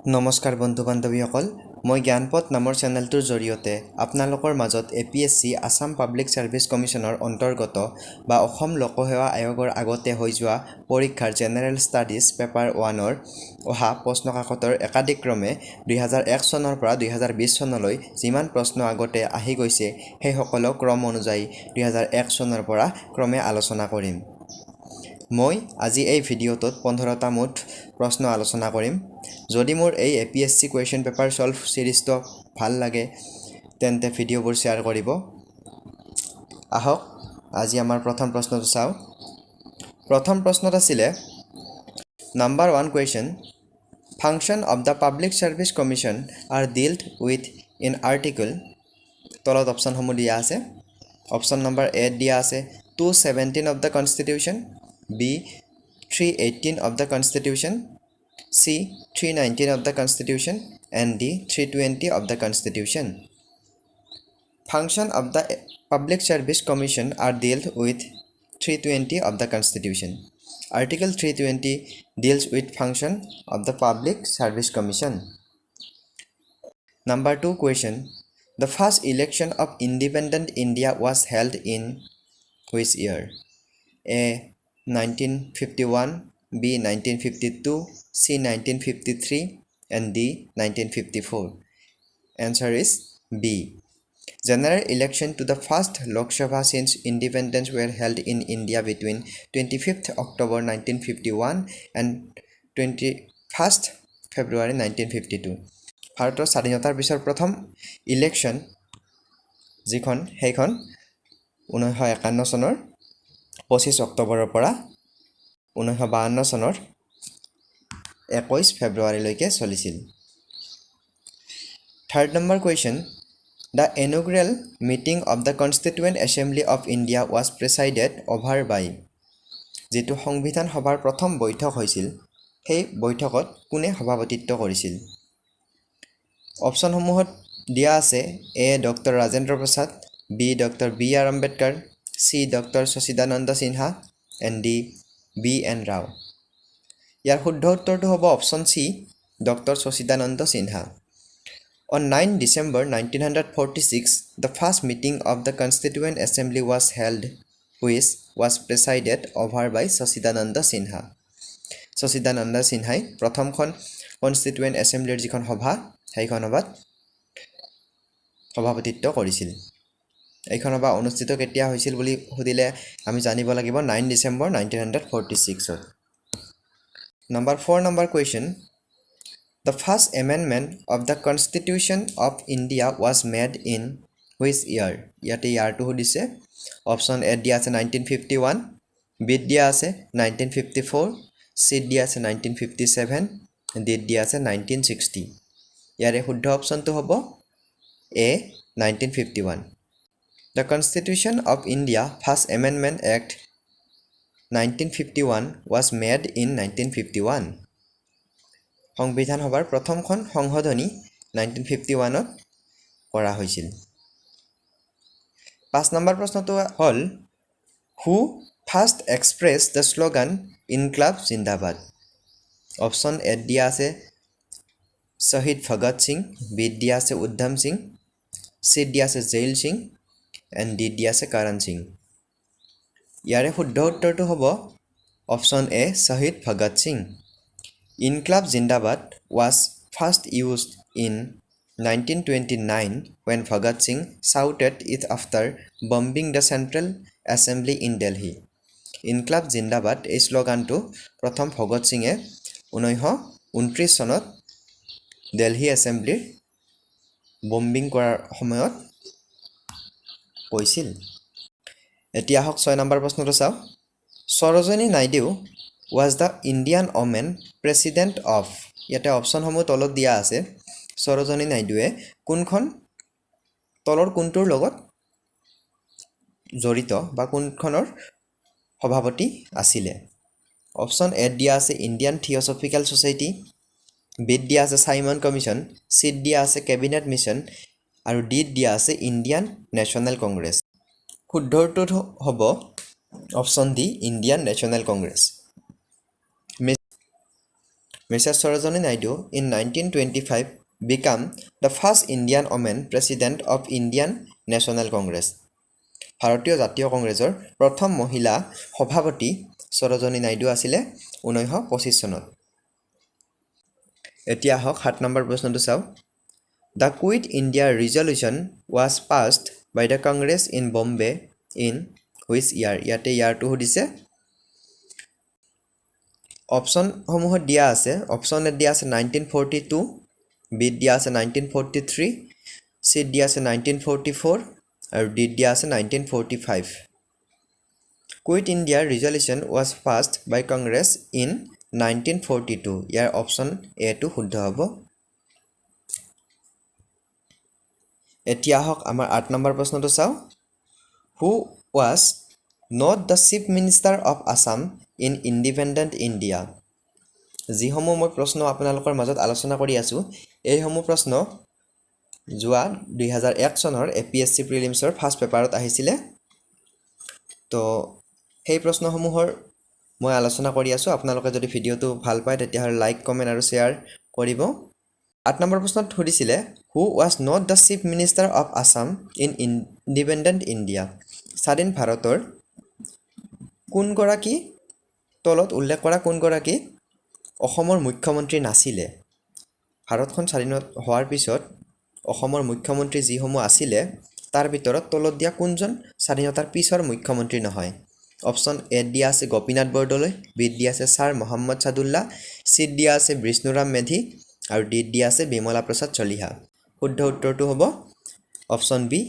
নমস্কাৰ বন্ধু বান্ধৱীসকল মই জ্ঞানপথ নামৰ চেনেলটোৰ জৰিয়তে আপোনালোকৰ মাজত APSC আসাম পাব্লিক সাৰ্ভিস কমিশনৰ অন্তৰ্গত বা অসম লোকসেৱা আয়োগৰ আগতে হৈ যোৱা পৰীক্ষাৰ জেনেৰেল ষ্টাডিজ পেপাৰ 1ৰ অহা প্ৰশ্নকাকতৰ একাধিক্ৰমে 2001 চনৰ পৰা 2020 চনলৈ যিমান প্ৰশ্ন আগতে আহি গৈছে সেই সকলো ক্ৰম অনুযায়ী 2001 চনৰ পৰা ক্ৰমে আলোচনা কৰিম। মই আজি এই ভিডিঅ'টোত 15টা মুঠ প্ৰশ্ন আলোচনা কৰিম। যদি মোৰ এই APSC কুৱেশ্যন পেপাৰ সলভ সিৰিজটো ভাল লাগে তেন্তে ভিডিঅ'বোৰ শ্বেয়াৰ কৰিব। আহক আজি আমাৰ প্ৰথম প্ৰশ্নটো চাওঁ। প্ৰথম প্ৰশ্নত আছিলে number 1 question function of the public service commission R ডিল্ড with in article তলত অপশ্যনসমূহ দিয়া আছে। অপশ্যন নম্বৰ এ দিয়া আছে 217 of the constitution, B 318 of the Constitution, C 319 of the Constitution, and D 320 of the Constitution. Function of the Public Service Commission are dealt with 320 of the Constitution. Article 320 deals with function of the Public Service Commission. Number 2 question. The first election of independent India was held in which year? A 1951, B 1952, C 1953, and D 1954. Answer is B. General election to the first Lok Sabha since independence were held in India between 25th October 1951 and 21st February 1952. ভাৰতৰ স্বাধীনতাৰ পিছৰ প্ৰথম election যিখন সেইখন 1951 চনৰ 25 অক্টোবৰৰ পৰা 1952 চনৰ 21 ফেব্ৰুৱাৰীলৈকে চলিছিল। Third number question The inaugural meeting of the Constituent Assembly of India was presided over by যিটো সংবিধান সভাৰ প্ৰথম বৈঠক হৈছিল সেই বৈঠকত কোনে সভাপতিত্ব কৰিছিল? অপশ্যনসমূহত দিয়া আছে A doctor Rajendra Prasad, B doctor B.R Ambedkar, C doctor Sachidananda Sinha, and D B.N Rao. ইয়াৰ শুদ্ধ উত্তৰটো হ'ব option C doctor Sachidananda Sinha. On 9 December 1946, the first meeting of the Constituent Assembly was held, which was presided over by Sachidananda Sinha. Sachidananda Sinhai প্ৰথমখন constituent এছেম্বলিৰ যিখন সভা সেইখন সভাত সভাপতিত্ব কৰিছিল। এইখন সভা অনুষ্ঠিত কেতিয়া হৈছিল বুলি সুধিলে আমি জানিব লাগিব 9 December 1946ত। Number 4 number question. The first amendment of the Constitution of India was made in which year? ইয়াতে ইয়াৰটো সুধিছে। অপশ্যন এ দিয়া আছে 1951, B দিয়া আছে 1954, C দিয়া আছে 1957, D দিয়া আছে 1960. ইয়াৰে শুদ্ধ অপশ্যনটো হ'ব A 1951. The Constitution of India First Amendment Act 1951 was made in 1951. সংবিধান সভাৰ প্ৰথমখন সংশোধনী 1951ত কৰা হৈছিল। 5 নম্বৰ প্ৰশ্নটো হ'ল Who first expressed the slogan Inquilab Zindabad? Option A দিয়া আছে Shaheed Bhagat Singh, B দিয়া আছে Udham Singh, C দিয়া আছে Zail Singh, and D দিয়া আছে Karan Singh. ইয়াৰে শুদ্ধ উত্তৰটো হ'ব option A Shaheed Bhagat Singh. Inquilab Zindabad was first used in 1929 when Bhagat Singh shouted it after bombing the Central Assembly in Delhi. Inquilab Zindabad এই শ্লোগানটো প্ৰথম ভগত সিঙে 1929 চনত দিল্লী এছেম্বলিৰ বম্বিং কৰাৰ সময়ত কৈছিল। এতিয়া আহক 6 নম্বৰ প্ৰশ্নটো চাওঁ। Sarojini Naidu was the Indian woman president of ইয়াতে অপশ্যনসমূহ তলত দিয়া আছে। সৰোজিনী নাইডুৱে কোনখন তলৰ কোনটোৰ লগত জড়িত বা কোনখনৰ সভাপতি আছিলে? অপশ্যন এ দিয়া আছে ইণ্ডিয়ান থিঅছফিকেল ছ'চাইটি, বি দিয়া আছে চাইমন কমিশ্যন, চি দিয়া আছে কেবিনেট মিছন, আৰু ডি দিয়া আছে ইণ্ডিয়ান নেশ্যনেল কংগ্ৰেছ। শুদ্ধ উত্তৰটো হ'ব option D Indian national Congress. Mrs. Sarojini Naidu in 1925 became the first Indian woman president of Indian National Congress. ভাৰতীয় জাতীয় কংগ্ৰেছৰ প্ৰথম মহিলা সভাপতি সৰোজিনী নাইডু আছিলে 1925 চনত। এতিয়া হক 7 নম্বৰ প্ৰশ্নটো চাও। The Quit India resolution was passed by the Congress in Bombay in which year? ইয়াতে ইয়াৰটো সুধিছে। অপচন সমূহত দিয়া আছে। অপচন এ দিয়া আছে 1942, বি দিয়া আছে 1943, সি দিয়া আছে 1944 আৰু ডি দিয়া আছে 1945। Quit India resolution was passed by Congress in 1942. ইয়াৰ অপচন এ টো শুদ্ধ হ'ব। এতিয়া হক আমাৰ 8 নম্বৰ প্ৰশ্নটো চাও। Who was not the Chief Minister of Assam in independent India? যিসমূহ মই প্ৰশ্ন আপোনালোকৰ মাজত আলোচনা কৰি আছো, এইসমূহ প্ৰশ্ন যোৱা 2001 চনৰ APSC প্ৰিলিমছৰ ফাৰ্ষ্ট পেপাৰত আহিছিলে। তো সেই প্ৰশ্নসমূহৰ মই আলোচনা কৰি আছো। আপোনালোকে যদি ভিডিওটো ভাল পায় তেতিয়াহ'লে লাইক, কমেন্ট আৰু শ্বেয়াৰ কৰিব। 8 নম্বৰ প্ৰশ্নত সুধিছিলে Who was not the Chief Minister of Assam in independent India? স্বাধীন ভাৰতৰ কোনগৰাকী তলত উল্লেখ কৰা কোনগৰাকী অসমৰ মুখ্যমন্ত্ৰী নাছিলে? ভাৰতখন স্বাধীন হোৱাৰ পিছত অসমৰ মুখ্যমন্ত্ৰী যিসমূহ আছিলে তাৰ ভিতৰত তলত দিয়া কোনজন স্বাধীনতাৰ পিছৰ মুখ্যমন্ত্ৰী নহয়? অপচন এ দিয়া আছে গোপীনাথ বৰদলৈ, বি দিয়া আছে ছাৰ মহম্মদ সাদুল্লা, চি দিয়া আছে বিষ্ণুৰাম মেধি আৰু ডি দিয়া আছে বিমলা প্ৰসাদ চলিহা। শুদ্ধ উত্তৰটো হ'ব option B,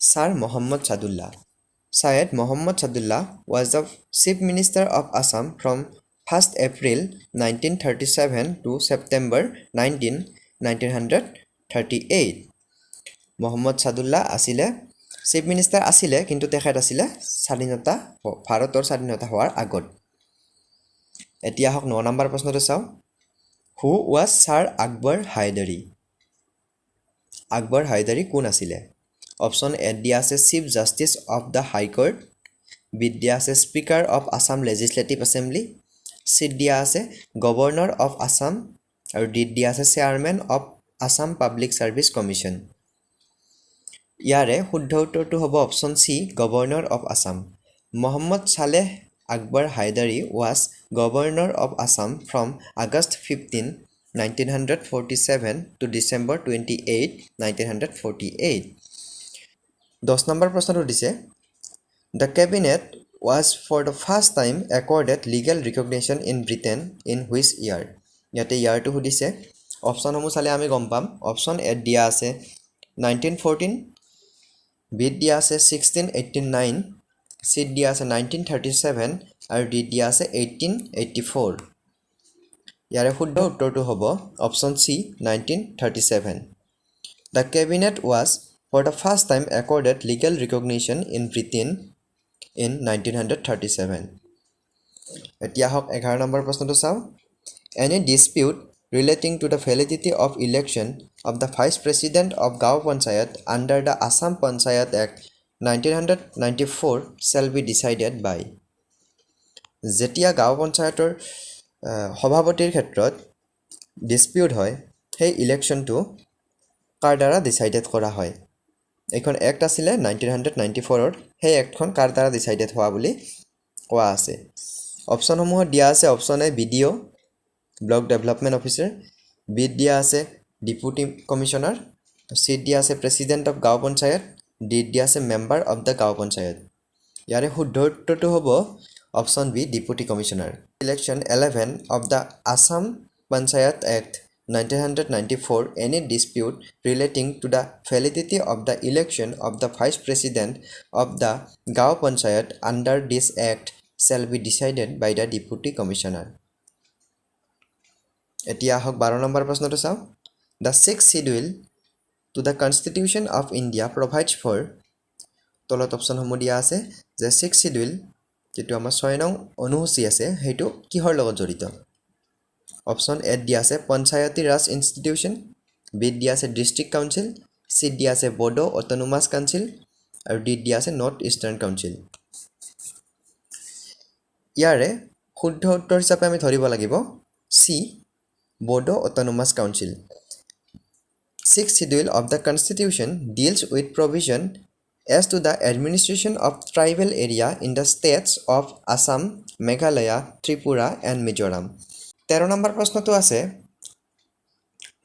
sir Mohammad Sadullah. Syed Mohammad Sadullah was the Chief Minister of Assam from 1st April 1937 to September 1938. Mohammad Sadullah আছিলে চিফ মিনিষ্টাৰ আছিলে, কিন্তু তেখেত আছিলে ভাৰতৰ স্বাধীনতা হোৱাৰ আগত। এতিয়া হক 9 নম্বৰ প্ৰশ্নটো চাও। Who was Sir Akbar Hydari? Akbar হায়দাৰী কোন আছিলে? অপচন এ দিয়া আছে chief justice of the high court, B দিয়া আছে speaker of Assam legislative assembly, C দিয়া আছে গভৰ্ণৰ অফ আছাম আৰু ডি দিয়া আছে chairman of Assam public service commission. ইয়াৰে শুদ্ধ উত্তৰটো হ'ব option C, governor of Assam. Mohammad Saleh Akbar Hydari was governor of Assam from August 15, 1947 to December 28, 1948. 10 number প্ৰশ্নটো দিছে The cabinet was for the first time accorded legal recognition in Britain in which year? ইয়াতে ইয়াৰটো সুধিছে। অপচনসমূহ চালে আমি গম পাম। অপচন এ দিয়া আছে 1914, বি দিয়া আছে 1689, চি দিয়া আছে 1937 আৰু ডি দিয়া আছে 1884। ইয়াৰে শুদ্ধ উত্তৰটো হ'ব option C, 1937। The cabinet was for the first time accorded legal recognition in Britain in 1937. এতিয়া হক 11 নম্বৰ প্ৰশ্নটো চাও। Any dispute relating to the validity of election of the vice president of Gaon Panchayat under the Assam Panchayat Act 1994 shall be decided by? যেতিয়া গাঁও পঞ্চায়তৰ সভাপতিৰ ক্ষেত্ৰত dispute হয়, সেই ইলেকশ্যনটো কাৰ দ্বাৰা ডিসাইডেড কৰা হয়? এখন এক্ট আছিলে 1994ৰ, সেই এক্টখন কাৰ দ্বাৰা ডিসাইডেড হোৱা বুলি কোৱা আছে? অপচনসমূহ দিয়া আছে। Option A BDO block development officer, B দিয়া আছে ডিপুটি কমিশনাৰ, চি দিয়া আছে প্ৰেচিডেণ্ট অফ গাঁও পঞ্চায়ত, ডি দিয়া আছে মেম্বাৰ অফ দ্য গাঁও পঞ্চায়ত। ইয়াৰে শুদ্ধ উত্তৰটো হ'ব option B, deputy commissioner. Election 11 of the Assam Panchayat Act 1994, any dispute relating to the validity of the election of the vice president of the Gaon Panchayat under this act shall be decided by the deputy commissioner. এতিয়া হক 12 number প্ৰশ্নটো চাও। The sixth schedule to the Constitution of India provides for, তলত অপচনসমূহ দিয়া আছে যে sixth schedule যেটো আমাৰ 6 নং অনুসূচী আছে সেইটো কিহৰ লগত জড়িত? অপচন এ দিয়া আছে পঞ্চায়তী ৰাজ ইনষ্টিটিউচন, বি দিয়া আছে ডিষ্ট্ৰিক্ট কাউন্সিল, চি দিয়া আছে বডো অটোনমাস কাউন্সিল আৰু ডি দিয়া আছে নৰ্থ ইষ্টাৰ্ণ কাউন্সিল। ইয়াৰে শুদ্ধ উত্তৰ হিচাপে আমি ধৰিব লাগিব C, Bodo Autonomous Council. Sixth schedule of the Constitution deals with provision as to the administration of tribal area in the states of Assam, Meghalaya, Tripura and Mizoram. 13 number প্ৰশ্নটো আছে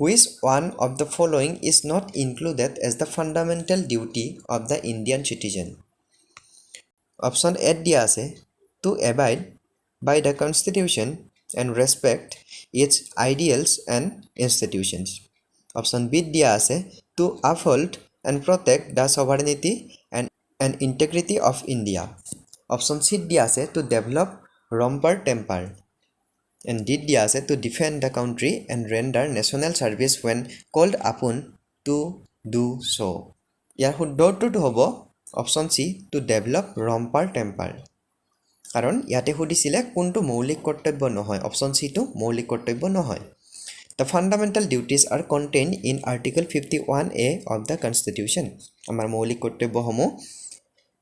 Which one of the following is not included as the fundamental duty of the Indian citizen? Option A দিয়া আছে to abide by the Constitution and respect its ideals and institutions. Option B দিয়া আছে to uphold and protect the sovereignty and integrity of India. Option C দিয়া আছে to develop romper temper. And D দিয়া আছে to defend the country and render national service when called upon to do so. ইয়াৰ শুদ্ধ উত্তৰটো হ'ব option C to develop romper temper. কাৰণ ইয়াতে সুধিছিলে কোনটো মৌলিক কৰ্তব্য নহয় অপশ্যন চি টো মৌলিক কৰ্তব্য নহয় The fundamental duties are contained in Article 51A of the Constitution. আমাৰ মৌলিক কৰ্তব্যসমূহ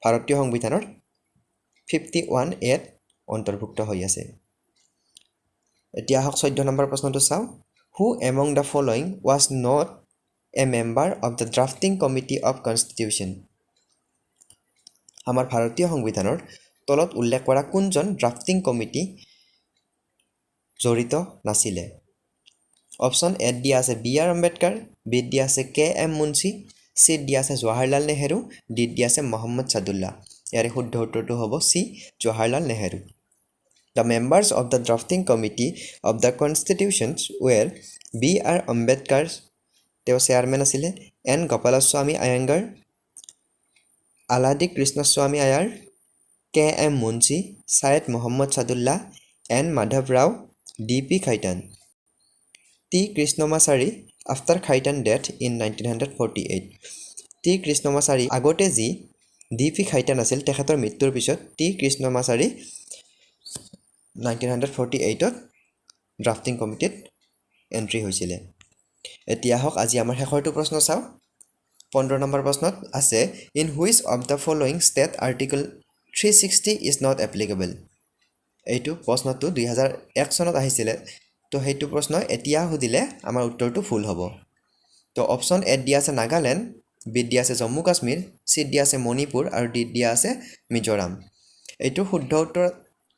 ভাৰতীয় সংবিধানৰ 51A অন্তৰ্ভুক্ত হৈ আছে এতিয়া হক 14 নম্বৰ প্ৰশ্নটো চাও Who among the following was not a member of the drafting committee of Constitution? আমাৰ ভাৰতীয় সংবিধানৰ তলত উল্লেখ কৰা কোনজন ড্ৰাফটিং কমিটি জড়িত নাছিলে অপশ্যন এ দিয়া আছে B.R. Ambedkar, বি দিয়া আছে K.M. Munshi, চি দিয়া আছে জৱাহৰলাল নেহেৰু, ডি দিয়া আছে মোহাম্মদ সাদুল্লা ইয়াৰে শুদ্ধ উত্তৰটো হ'ব C Jawaharlal Nehru The members of the drafting committee of the constitutions were B.R. Ambedkar, তেওঁ চেয়াৰমেন আছিলে N. Gopalaswamy Iyengar, Aladi Krishnaswamy Iyer, K.M. Munshi, Syed Mohammad Sadullah, N. Madhav Rao, D.P. Khaitan. T. Krishnamachari after Khaitan death in 1948. T. Krishnamachari আগতে যি D.P. Khaitan আছিল তেখেতৰ মৃত্যুৰ পিছত T. Krishnamachari 1948ত drafting কমিটিত entry হৈছিলে এতিয়া হক আজি আমাৰ শেষৰটো প্ৰশ্ন চাও 15 নম্বৰ প্ৰশ্নত আছে In which of the following state Article 360 is not applicable? এইটো প্ৰশ্নটো 2001 চনত আহিছিলে তো হেতু প্ৰশ্ন এতিয়া সুধিলে আমাৰ উত্তৰটো ফুল হ'ব তো অপচন এ দিয়া আছে নাগাল্যান্ড বি দিয়া আছে জম্মু কাশ্মীৰ সি দিয়া আছে মণিপুৰ আৰু ডি দিয়া আছে মিজোৰাম এইটো শুদ্ধ উত্তৰ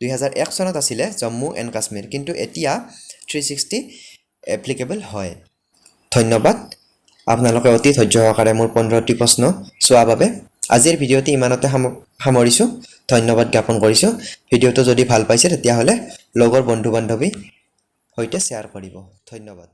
2001 চনত আছিলে জম্মু এণ্ড কাশ্মীৰ কিন্তু এতিয়া 360 এপ্লিকেবল হয় ধন্যবাদ আপোনালোকে অতি ধৈৰ্য সহকাৰে মোৰ 15টি প্ৰশ্ন চোৱা বাবে আজিৰ ভিডিঅ'টি ইমানতে সামৰিছো ধন্যবাদ জ্ঞাপন কৰিছো ভিডিঅ'টো যদি ভাল পাইছে তেতিয়া হলে লগৰ বন্ধু বান্ধৱী হৈতে শেয়াৰ কৰিব ধন্যবাদ